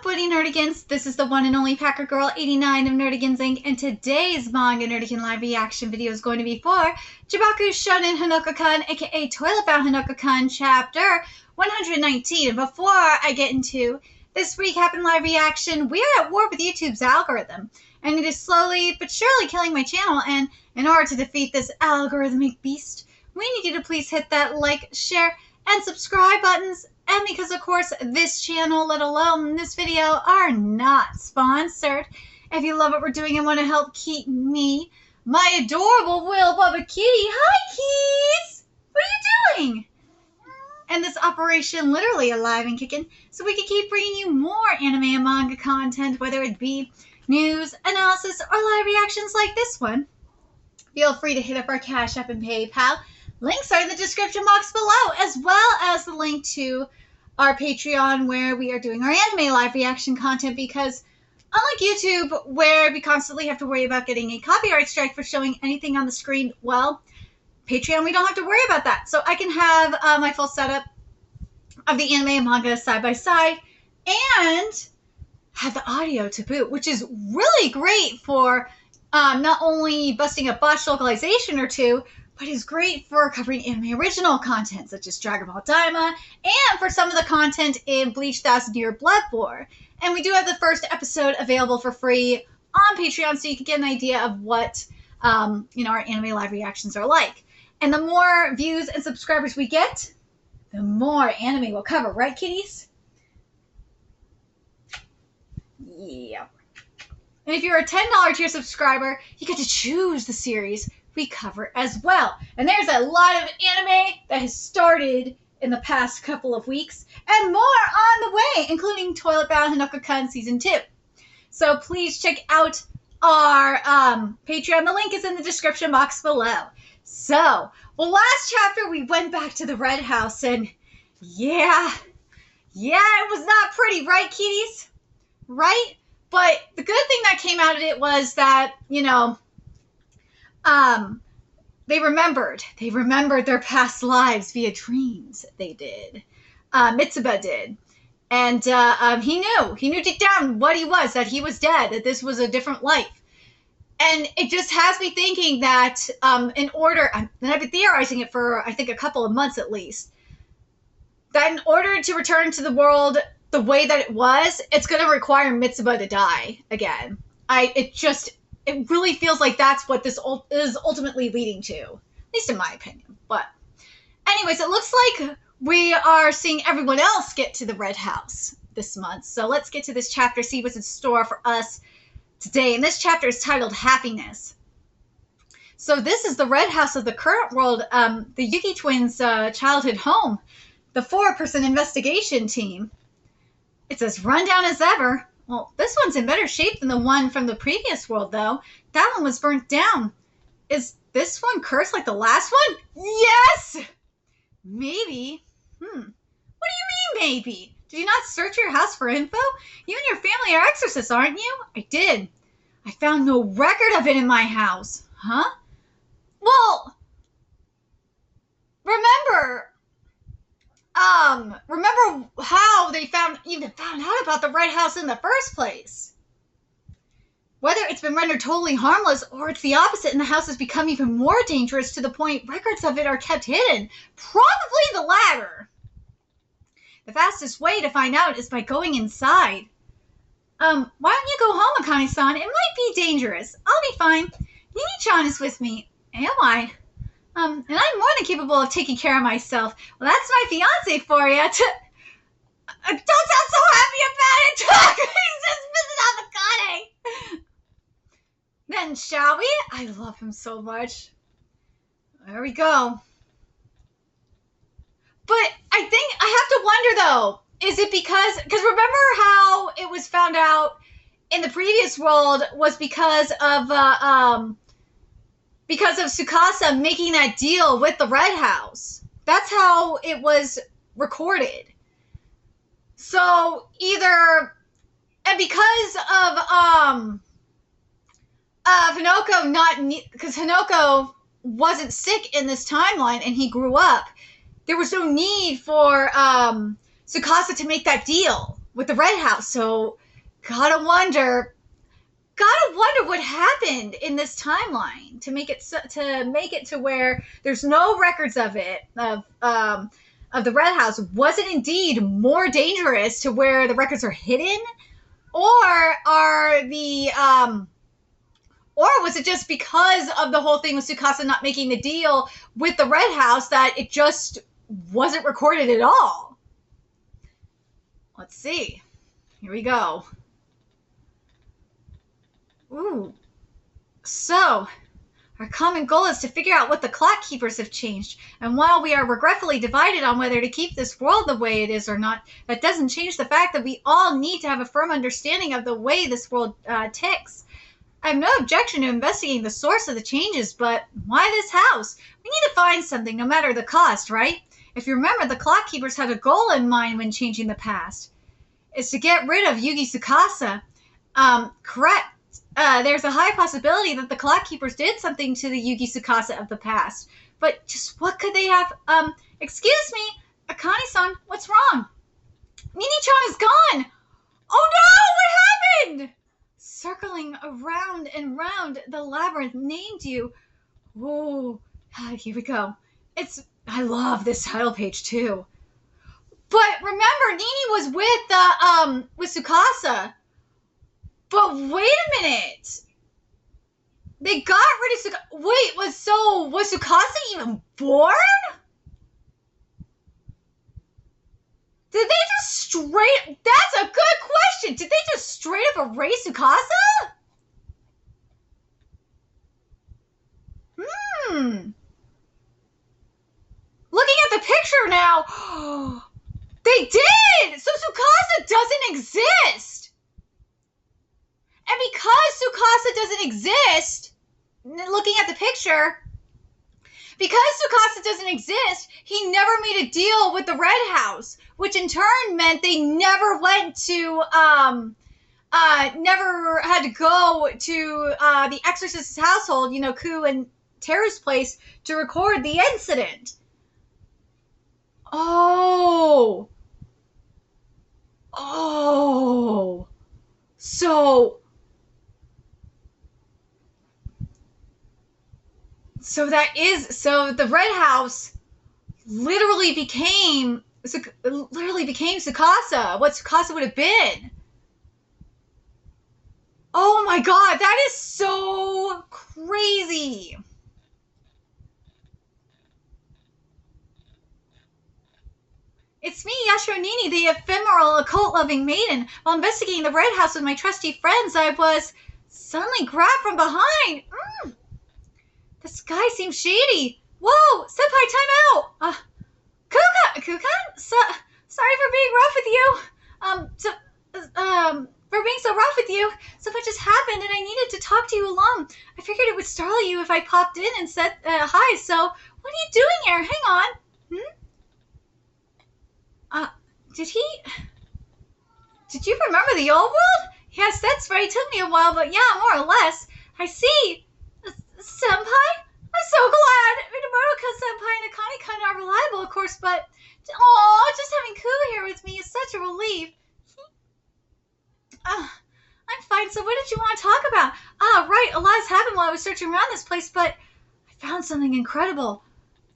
Buddy Nerdigans. This is the one and only Packer Girl 89 of Nerdigans Inc. And today's Manga Nerdigan live reaction video is going to be for Jibaku-Shounen Hanako-Kun, aka Toilet Bound Hanako-Kun, chapter 119. And before I get into this recap and live reaction, we are at war with YouTube's algorithm. And it is slowly but surely killing my channel. And in order to defeat this algorithmic beast, we need you to please hit that like, share, and subscribe buttons. And because, of course, this channel, let alone this video, are not sponsored. If you love what we're doing and want to help keep me, my adorable Will Bubba Kitty, hi, Keys! What are you doing? And this operation literally alive and kicking, so we can keep bringing you more anime and manga content, whether it be news, analysis, or live reactions like this one. Feel free to hit up our Cash App and PayPal. Links are in the description box below, as well as the link to our Patreon, where we are doing our anime live reaction content, because unlike YouTube, where we constantly have to worry about getting a copyright strike for showing anything on the screen, well, Patreon, we don't have to worry about that. So I can have my full setup of the anime and manga side by side, and have the audio to boot, which is really great for not only busting a botched localization or two, but is great for covering anime original content, such as Dragon Ball Daima, and for some of the content in Bleach 1000 Year Blood War. And we do have the first episode available for free on Patreon, so you can get an idea of what our anime live reactions are like. And the more views and subscribers we get, the more anime we'll cover, right, kitties? Yeah. And if you're a $10 tier subscriber, you get to choose the series we cover as well. And there's a lot of anime that has started in the past couple of weeks, and more on the way, including Toilet Bound Hanako-Kun Season 2. So please check out our Patreon. The link is in the description box below. So, well, last chapter we went back to the Red House, and yeah, it was not pretty, right, kitties? Right? But the good thing that came out of it was that, they remembered their past lives via dreams. They did. Mitsuba did. And he knew deep down what he was, that he was dead, that this was a different life. And it just has me thinking that and I've been theorizing it for, I think, a couple of months at least, that in order to return to the world the way that it was, it's going to require Mitsuba to die again. It really feels like that's what this is ultimately leading to, at least in my opinion. But anyways, it looks like we are seeing everyone else get to the Red House this month. So let's get to this chapter, see what's in store for us today. And this chapter is titled Happiness. So this is the Red House of the current world, the Yuki twins' childhood home, the 4-person investigation team. It's as rundown as ever. Well, this one's in better shape than the one from the previous world, though. That one was burnt down. Is this one cursed like the last one? Yes! Maybe. What do you mean, maybe? Did you not search your house for info? You and your family are exorcists, aren't you? I did. I found no record of it in my house. Huh? Well, remember how they even found out about the Red House in the first place. Whether it's been rendered totally harmless, or it's the opposite and the house has become even more dangerous to the point records of it are kept hidden. Probably the latter. The fastest way to find out is by going inside. Why don't you go home, Akane-san? It might be dangerous. I'll be fine. Nini-chan is with me. Am I? And I'm more than capable of taking care of myself. Well, that's my fiance for you. Don't sound so happy about it. He's just missing out Akane. Then, shall we? I love him so much. There we go. But I think I have to wonder, though, is it because remember how it was found out in the previous world was because of Sukasa making that deal with the Red House. That's how it was recorded. So either, and because of Hanako because Hanako wasn't sick in this timeline and he grew up, there was no need for Sukasa to make that deal. with the Red House. So gotta wonder what happened in this timeline to make it to where there's no records of it of the Red House. Was it indeed more dangerous to where the records are hidden, or are the or was it just because of the whole thing with Sukasa not making the deal with the Red House that it just wasn't recorded at all? Let's see. Here we go. Ooh. So, our common goal is to figure out what the clock keepers have changed. And while we are regretfully divided on whether to keep this world the way it is or not, that doesn't change the fact that we all need to have a firm understanding of the way this world ticks. I have no objection to investigating the source of the changes, but why this house? We need to find something, no matter the cost, right? If you remember, the clock keepers had a goal in mind when changing the past. It's to get rid of Yugi Sukasa. Correct. There's a high possibility that the clock keepers did something to the Yugi Sukasa of the past. But just what could they have? Excuse me, Akane-san, what's wrong? Nini-chan is gone! Oh no, what happened? Circling around and round the labyrinth named you. Whoa, here we go. I love this title page too. But remember, Nini was with Sukasa. But wait a minute. They got rid of Sukasa. Wait, was Sukasa even born? Did they just straight... That's a good question. Did they just straight up erase Sukasa? Looking at the picture now... They did! So Sukasa doesn't exist! And because Sukasa doesn't exist, looking at the picture, because Sukasa doesn't exist, he never made a deal with the Red House, which in turn meant they never went to, never had to go to the Exorcist's household, Ku and Teru's place, to record the incident. Oh. So the Red House literally became Sukasa, what Sukasa would have been. Oh my god, that is so crazy. It's me, Yashiro Nini, the ephemeral, occult-loving maiden. While investigating the Red House with my trusty friends, I was suddenly grabbed from behind. The sky seems shady. Whoa, senpai, time out. Kukan? Sorry for being rough with you. For being so rough with you. So much just happened and I needed to talk to you alone. I figured it would startle you if I popped in and said hi. So, what are you doing here? Hang on. Did you remember the old world? Yes, that's right. It took me a while, but yeah, more or less. I see. Senpai? I'm so glad. Minamoto-kun-senpai and Akane-kun are reliable, of course, but... just having Ku here with me is such a relief. I'm fine, so what did you want to talk about? Right, a lot has happened while I was searching around this place, but I found something incredible.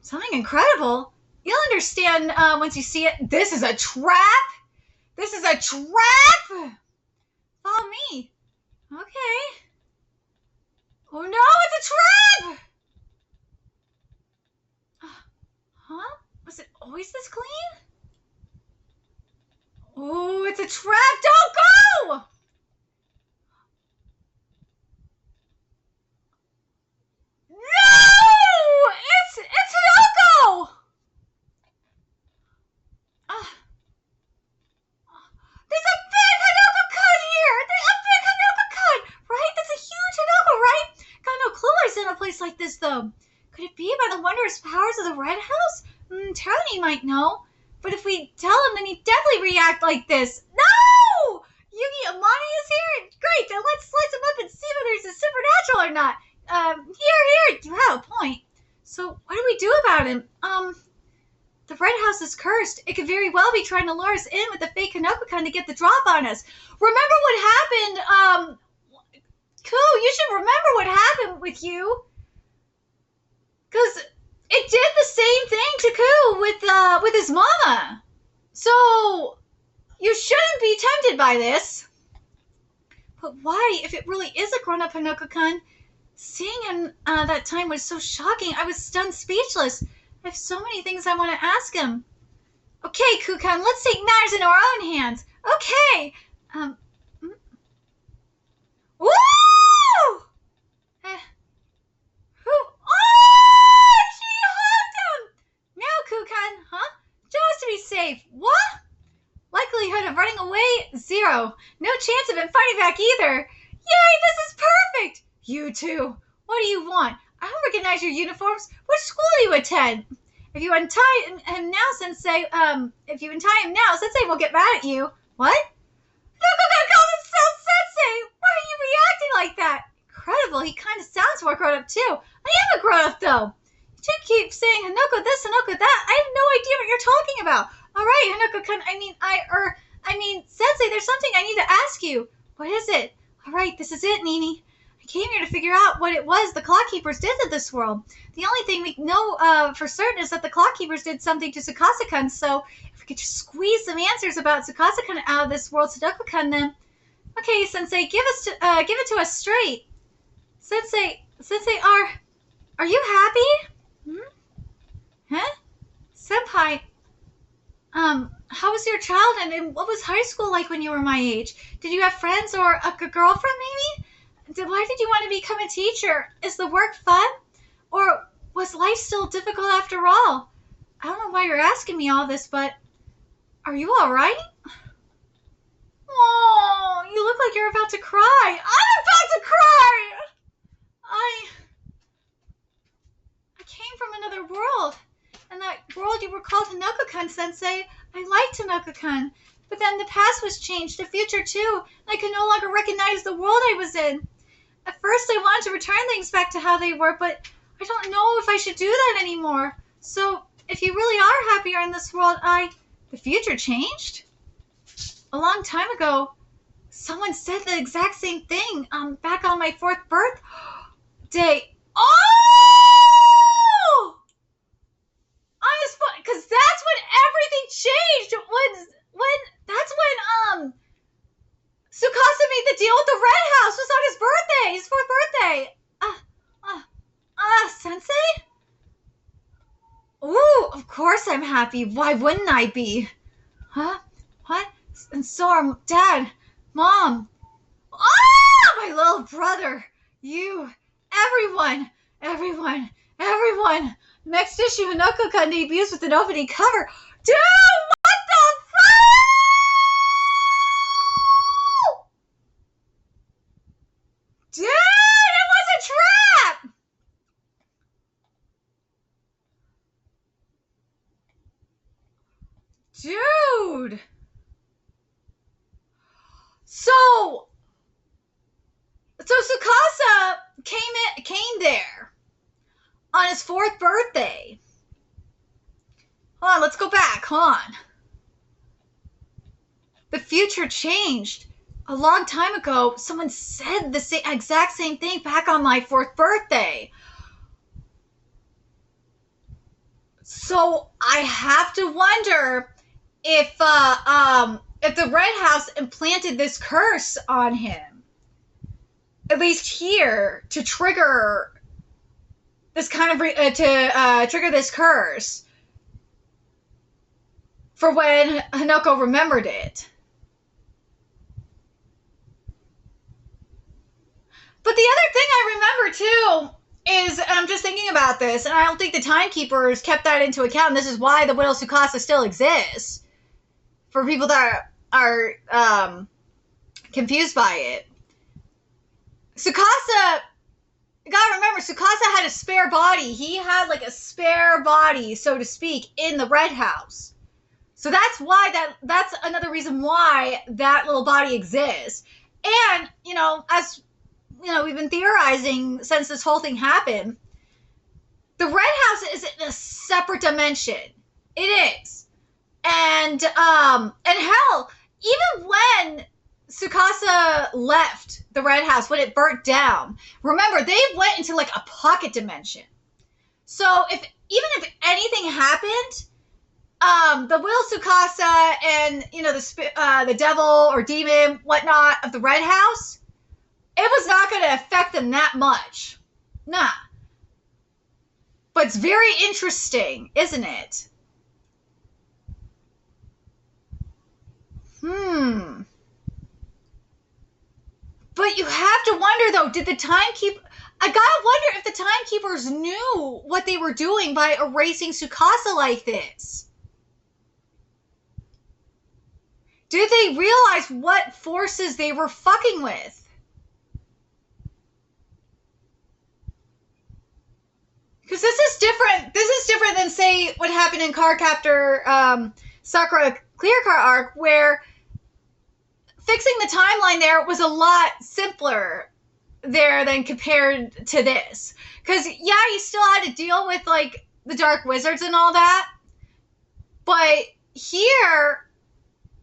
Something incredible? You'll understand once you see it. This is a trap! This is a trap! Follow me. Okay. Oh no, it's a trap! Huh? Was it always this clean? Oh, it's a trap! Don't go! No! It's Hanako! There's a big Hanako-Kun here! A big Hanako-Kun! Right? That's a huge Hanako, right? Got no clue I was in a place like this, though. Could it be by the wondrous powers of the Red House? Tony might know. But if we tell him, then he'd definitely react like this. No! Yugi Amani is here? Great, then let's slice him up and see whether he's a supernatural or not. Here, you have a point. So, what do we do about him? The Red House is cursed. It could very well be trying to lure us in with the fake Hanako-Kun to get the drop on us. Remember what happened, Ku, you should remember what happened with you. Because it did the same thing to Ku with his mama. So, you shouldn't be tempted by this. But why, if it really is a grown-up Hanako-Kun? Seeing him that time was so shocking. I was stunned speechless. I have so many things I want to ask him. Okay, Ku-kun, let's take matters into our own hands. Okay. Woo! Who? Oh, she hugged him. Now, Ku-kun, huh? Just to be safe. What? Likelihood of running away, 0. No chance of him fighting back either. Yay, this is perfect. You two. What do you want? I don't recognize your uniforms. Which school do you attend? If you untie him now, Sensei, Sensei will get mad at you. What? Hanako-kun calls himself Sensei! Why are you reacting like that? Incredible, he kind of sounds more grown-up too. I am a grown-up though. You two keep saying Hanako this, Hanako that. I have no idea what you're talking about. Alright, Hanako-kun, Sensei, there's something I need to ask you. What is it? Alright, this is it, Nini. I came here to figure out what it was the clock keepers did to this world. The only thing we know for certain is that the clock keepers did something to Sukasa-kun, so if we could just squeeze some answers about Sukasa-kun out of this world Sudoku-kun, then... Okay, Sensei, give it to us straight. Sensei, are you happy? Huh? Senpai, how was your childhood and what was high school like when you were my age? Did you have friends or a girlfriend maybe? Why did you want to become a teacher? Is the work fun? Or was life still difficult after all? I don't know why you're asking me all this, but are you all right? Oh, you look like you're about to cry. I'm about to cry! I came from another world. And that world you were called Hanako-kun, Sensei. I liked Hanako-kun. But then the past was changed, the future too. And I could no longer recognize the world I was in. At first I wanted to return things back to how they were, but I don't know if I should do that anymore. So, if you really are happier in this world, the future changed? A long time ago, someone said the exact same thing, back on my 4th birthday. Oh! Because that's when everything changed. That's when Sukasa made the deal with the Red House. It was on his birthday, his 4th birthday. Sensei? Ooh, of course I'm happy. Why wouldn't I be? Huh? What? And so are Dad, Mom. My little brother. You. Everyone. Next issue, Hanako-kun debuts with an opening cover. Dude, what the fuck? Dude, it was a trap! Dude. So Sukasa came there on his 4th birthday. Hold on, let's go back. Hold on. The future changed. A long time ago, someone said the exact same thing back on my 4th birthday. So I have to wonder if the Red House implanted this curse on him, at least here, to trigger this trigger this curse for when Hanako remembered it. But the other thing I remember too is, and I'm just thinking about this, and I don't think the timekeepers kept that into account, and this is why the Widow Sukasa still exists. For people that are confused by it. Sukasa, you gotta remember, Sukasa had a spare body. He had like a spare body, so to speak, in the Red House. So that's why that's another reason why that little body exists. And, as we've been theorizing since this whole thing happened, the Red House is in a separate dimension. It is. And hell, even when Sukasa left the Red House, when it burnt down, remember, they went into like a pocket dimension. So even if anything happened, the Will Sukasa and, you know, the devil or demon, whatnot, of the Red House, it was not going to affect them that much. Nah. But it's very interesting, isn't it? But you have to wonder, though, did the timekeeper... I gotta wonder if the timekeepers knew what they were doing by erasing Sukasa like this. Did they realize what forces they were fucking with? Because this is different. This is different than, say, what happened in Cardcaptor Sakura Clear Car arc, where fixing the timeline there was a lot simpler there than compared to this. Because, yeah, you still had to deal with, like, the Dark Wizards and all that. But here,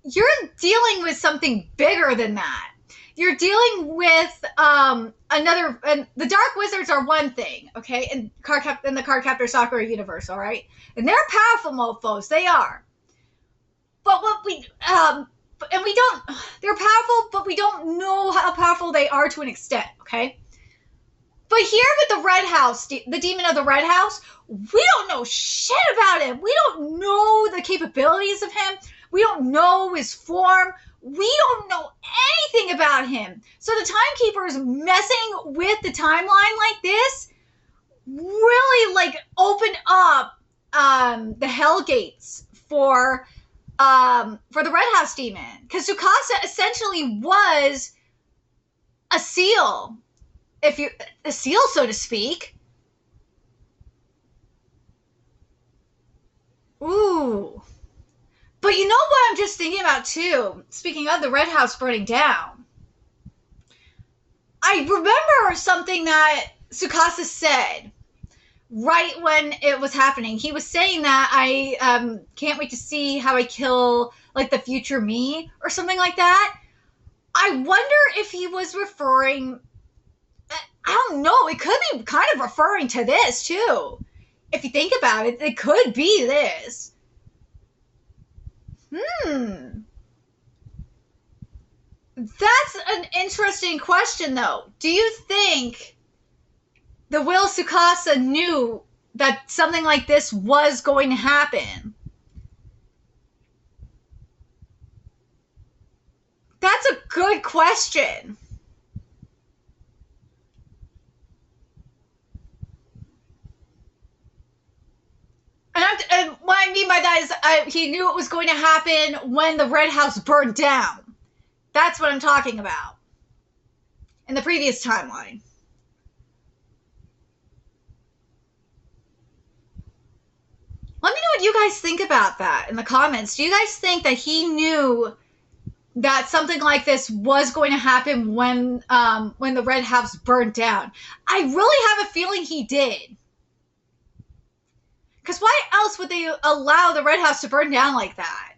you're dealing with something bigger than that. You're dealing with the Dark Wizards are one thing, okay, in the Cardcaptor Sakura universe, all right? And they're powerful mofos, they are. But they're powerful, but we don't know how powerful they are to an extent, okay? But here with the Red House, the demon of the Red House, we don't know shit about him. We don't know the capabilities of him. We don't know his form. We don't know anything about him. So the timekeepers messing with the timeline like this really, like, opened up the hell gates for the Red House demon. Because Sukasa essentially was a seal, so to speak. Ooh. But you know what I'm just thinking about, too? Speaking of the Red House burning down. I remember something that Sukasa said right when it was happening. He was saying that I can't wait to see how I kill, like, the future me, or something like that. I wonder if he was referring... I don't know. It could be kind of referring to this, too. If you think about it, it could be this. That's an interesting question, though. Do you think the Will Sukasa knew that something like this was going to happen? That's a good question. And what I mean by that is he knew it was going to happen when the Red House burned down. That's what I'm talking about. In the previous timeline. Let me know what you guys think about that in the comments. Do you guys think that he knew that something like this was going to happen when the Red House burned down? I really have a feeling he did. Because why else would they allow the Red House to burn down like that?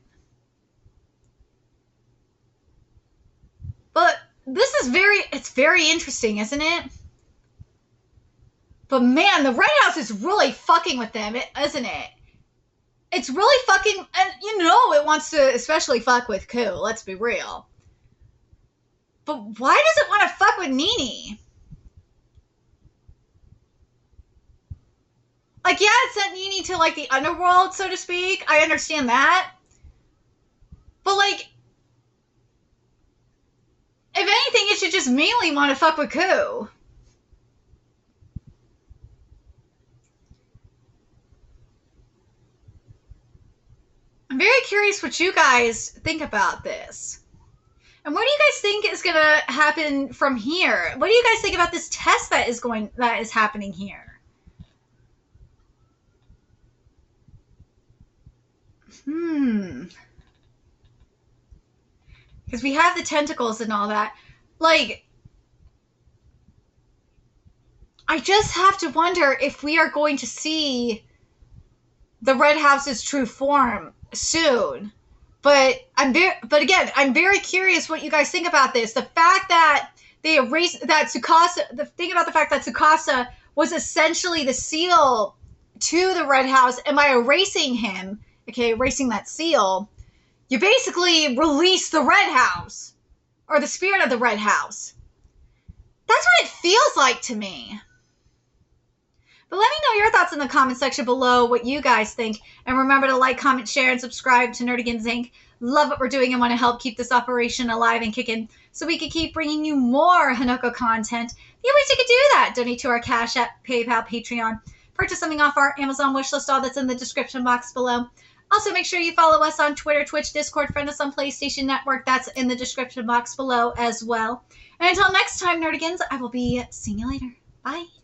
But this is it's very interesting, isn't it? But man, the Red House is really fucking with them, isn't it? It's really fucking, and you know it wants to especially fuck with Ku, let's be real. But why does it want to fuck with Nini? Like, yeah, it sent Nini to, like, the underworld, so to speak. I understand that. But, like, if anything, it should just mainly want to fuck with Ku. I'm very curious what you guys think about this. And what do you guys think is going to happen from here? What do you guys think about this test that is happening here? Because we have the tentacles and all that. Like, I just have to wonder if we are going to see the Red House's true form soon. But I'm very curious what you guys think about this. The fact that they erased that Sukasa, the thing about the fact that Sukasa was essentially the seal to the Red House, and by erasing him, okay, erasing that seal, you basically release the Red House, or the spirit of the Red House. That's what it feels like to me. But let me know your thoughts in the comment section below, what you guys think. And remember to like, comment, share, and subscribe to Nerdigans Inc. Love what we're doing and want to help keep this operation alive and kicking so we can keep bringing you more Hanako content. The ways you can do that: donate to our Cash App, PayPal, Patreon, purchase something off our Amazon wishlist, all that's in the description box below. Also, make sure you follow us on Twitter, Twitch, Discord, friend us on PlayStation Network. That's in the description box below as well. And until next time, Nerdigans, I will be seeing you later. Bye.